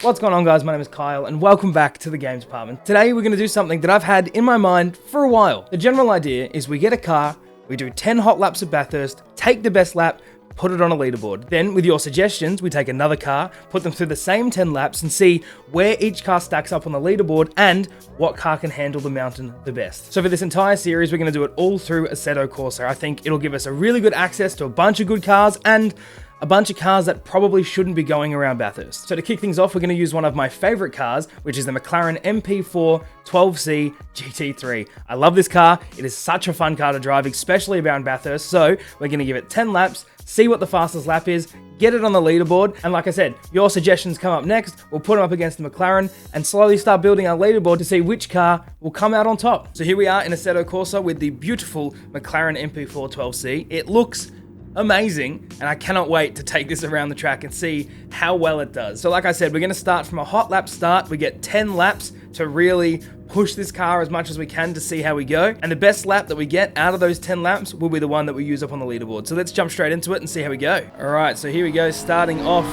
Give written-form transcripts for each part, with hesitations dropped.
What's going on, guys? My name is Kyle and welcome back to the games department. Today we're going to do something that I've had in my mind for a while. The general idea is we get a car, we do 10 hot laps of Bathurst, take the best lap, put it on a leaderboard. Then with your suggestions, we take another car, put them through the same 10 laps and see where each car stacks up on the leaderboard and what car can handle the mountain the best. So for this entire series, we're going to do it all through Assetto Corsa. I think it'll give us a really good access to a bunch of good cars and a bunch of cars that probably shouldn't be going around Bathurst. So to kick things off, we're going to use one of my favorite cars, which is the McLaren MP4 12C GT3. I love this car. It is such a fun car to drive, especially around Bathurst. So we're going to give it 10 laps, see what the fastest lap is, get it on the leaderboard. And like I said, your suggestions come up next. We'll put them up against the McLaren and slowly start building our leaderboard to see which car will come out on top. So here we are in Assetto Corsa with the beautiful McLaren MP4 12C. It looks amazing, and I cannot wait to take this around the track and see how well it does. So like I said, we're going to start from a hot lap start. We get 10 laps to really push this car as much as we can to see how we go, and the best lap that we get out of those 10 laps will be the one that we use up on the leaderboard. So let's jump straight into it and see how we go. Alright, so here we go, starting off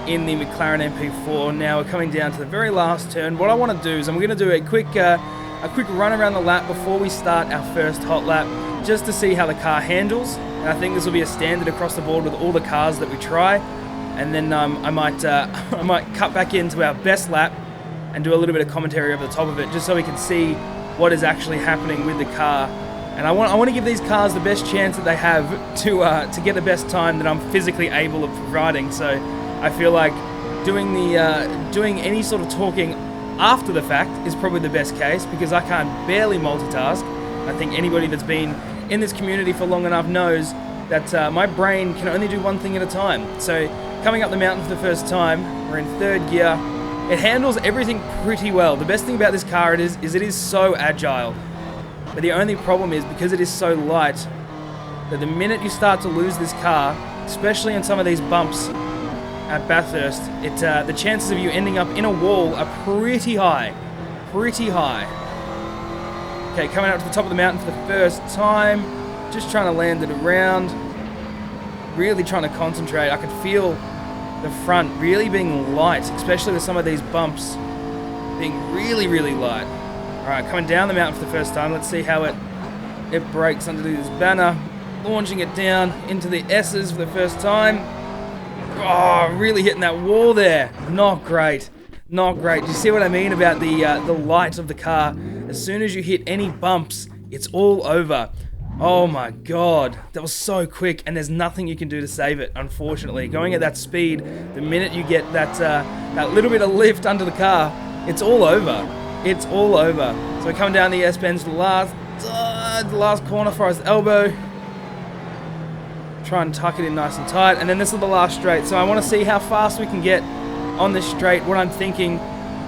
in the McLaren MP4. Now we're coming down to the very last turn. What I want to do is I'm going to do a quick run around the lap before we start our first hot lap, just to see how the car handles. And I think this will be a standard across the board with all the cars that we try. And then I might cut back into our best lap and do a little bit of commentary over the top of it, just so we can see what is actually happening with the car. And I want to give these cars the best chance that they have to get the best time that I'm physically able of providing. So I feel like doing any sort of talking after the fact is probably the best case, because I can't barely multitask. I think anybody that's been in this community for long enough knows that my brain can only do one thing at a time. So coming up the mountain for the first time, we're in third gear. It handles everything pretty well. The best thing about this car is it is so agile. But the only problem is, because it is so light, that the minute you start to lose this car, especially in some of these bumps at Bathurst, the chances of you ending up in a wall are pretty high. Pretty high. Okay, coming up to the top of the mountain for the first time, just trying to land it around, really trying to concentrate. I can feel the front really being light, especially with some of these bumps being really, really light. Alright, coming down the mountain for the first time, let's see how it brakes under this banner, launching it down into the S's for the first time. Oh, really hitting that wall there. Not great. Not great. Do you see what I mean about the light of the car? As soon as you hit any bumps, it's all over. Oh my god, that was so quick, and there's nothing you can do to save it, unfortunately. Going at that speed, the minute you get that little bit of lift under the car, it's all over. It's all over. So we're coming down the S-bends to the last corner for us elbow. Try and tuck it in nice and tight, and then this is the last straight. So I want to see how fast we can get on this straight. What I'm thinking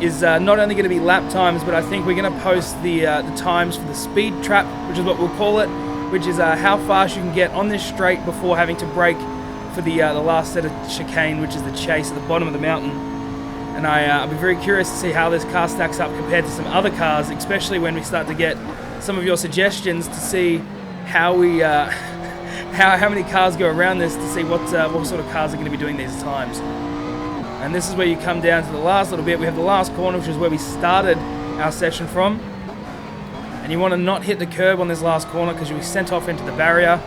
is not only going to be lap times, but I think we're going to post the times for the speed trap, which is what we'll call it, which is how fast you can get on this straight before having to brake for the last set of chicane, which is the chase at the bottom of the mountain. And I'll be very curious to see how this car stacks up compared to some other cars, especially when we start to get some of your suggestions to see how we how many cars go around this, to see what sort of cars are going to be doing these times. And this is where you come down to the last little bit. We have the last corner, which is where we started our session from. And you want to not hit the curb on this last corner, because you'll be sent off into the barrier.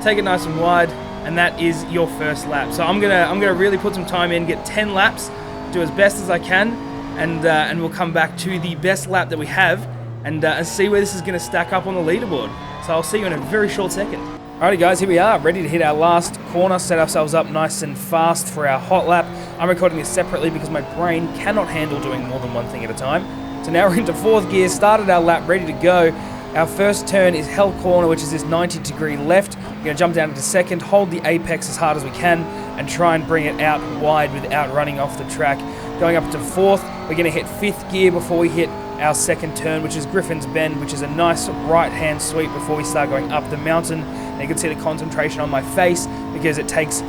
Take it nice and wide, and that is your first lap. So I'm gonna really put some time in, get 10 laps, do as best as I can, and we'll come back to the best lap that we have, and see where this is going to stack up on the leaderboard. So I'll see you in a very short second. Alrighty guys, here we are, ready to hit our last corner, set ourselves up nice and fast for our hot lap. I'm recording this separately because my brain cannot handle doing more than one thing at a time. So now we're into fourth gear, started our lap, ready to go. Our first turn is hell corner, which is this 90-degree left. We're going to jump down into second, hold the apex as hard as we can, and try and bring it out wide without running off the track. Going up to fourth, we're going to hit fifth gear before we hit our second turn, which is Griffin's Bend, which is a nice right-hand sweep before we start going up the mountain. And you can see the concentration on my face, because it takes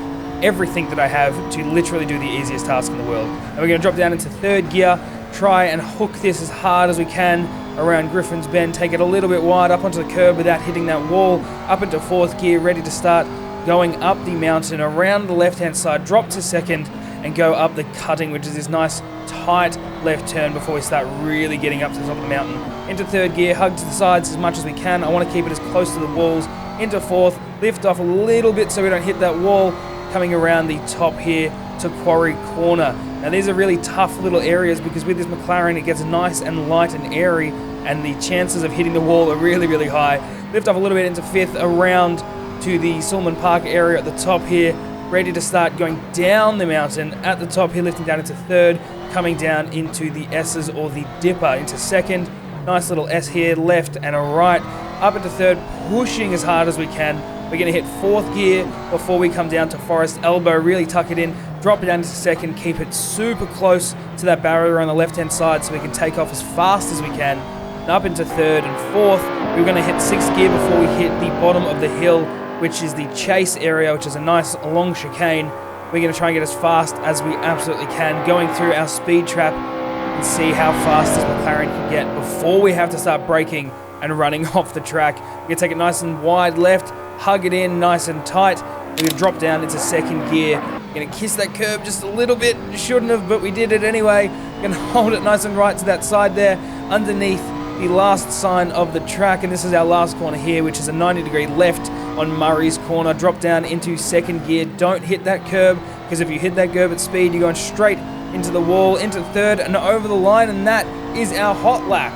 everything that I have to literally do the easiest task in the world. And we're going to drop down into third gear, try and hook this as hard as we can around Griffin's Bend, take it a little bit wide up onto the curb without hitting that wall, up into fourth gear, ready to start going up the mountain around the left-hand side, drop to second, and go up the cutting, which is this nice tight left turn before we start really getting up to the top of the mountain. Into third gear, hug to the sides as much as we can. I want to keep it as close to the walls. Into fourth, lift off a little bit so we don't hit that wall. Coming around the top here to Quarry Corner. Now these are really tough little areas because with this McLaren it gets nice and light and airy, and the chances of hitting the wall are really, really high. Lift off a little bit into fifth, around to the Sulman Park area at the top here, ready to start going down the mountain at the top here, lifting down into third, coming down into the S's or the Dipper into second. Nice little S here, left and a right, up into third, pushing as hard as we can. We're going to hit fourth gear before we come down to Forest Elbow, really tuck it in, drop it down into second, keep it super close to that barrier on the left-hand side so we can take off as fast as we can. And up into third and fourth, we're going to hit sixth gear before we hit the bottom of the hill, which is the chase area, which is a nice long chicane. We're going to try and get as fast as we absolutely can, going through our speed trap and see how fast this McLaren can get before we have to start braking and running off the track. We're going to take it nice and wide left, hug it in nice and tight. We're going to drop down into second gear. We're going to kiss that curb just a little bit. Shouldn't have, but we did it anyway. We're going to hold it nice and right to that side there, underneath the last sign of the track. And this is our last corner here, which is a 90-degree left on Murray's Corner. Drop down into second gear. Don't hit that curb, because if you hit that curb at speed, you're going straight into the wall, into third and over the line. And that is our hot lap.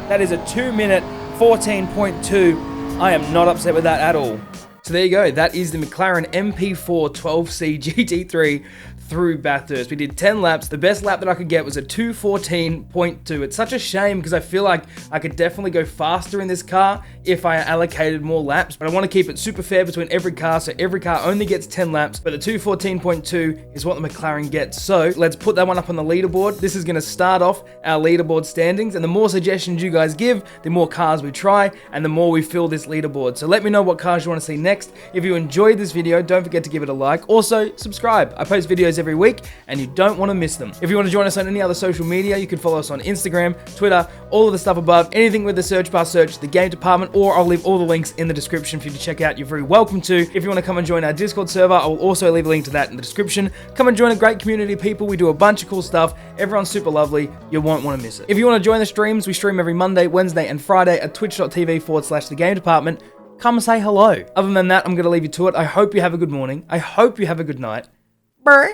That is a 2-minute 14.2. I am not upset with that at all. So there you go, that is the McLaren MP4 12C GT3 through Bathurst. We did 10 laps. The best lap that I could get was a 2:14.2. It's such a shame because I feel like I could definitely go faster in this car if I allocated more laps, but I want to keep it super fair between every car, so every car only gets 10 laps, but the 2:14.2 is what the McLaren gets. So let's put that one up on the leaderboard. This is going to start off our leaderboard standings, and the more suggestions you guys give, the more cars we try, and the more we fill this leaderboard. So let me know what cars you want to see next. If you enjoyed this video, don't forget to give it a like. Also, subscribe. I post videos every week, and you don't want to miss them. If you want to join us on any other social media, you can follow us on Instagram, Twitter, all of the stuff above. Anything with the search bar, search the game department, or I'll leave all the links in the description for you to check out. You're very welcome to. If you want to come and join our Discord server, I will also leave a link to that in the description. Come and join a great community of people. We do a bunch of cool stuff. Everyone's super lovely. You won't want to miss it. If you want to join the streams, we stream every Monday, Wednesday, and Friday at twitch.tv/the game department. Come say hello. Other than that, I'm going to leave you to it. I hope you have a good morning. I hope you have a good night. Bye.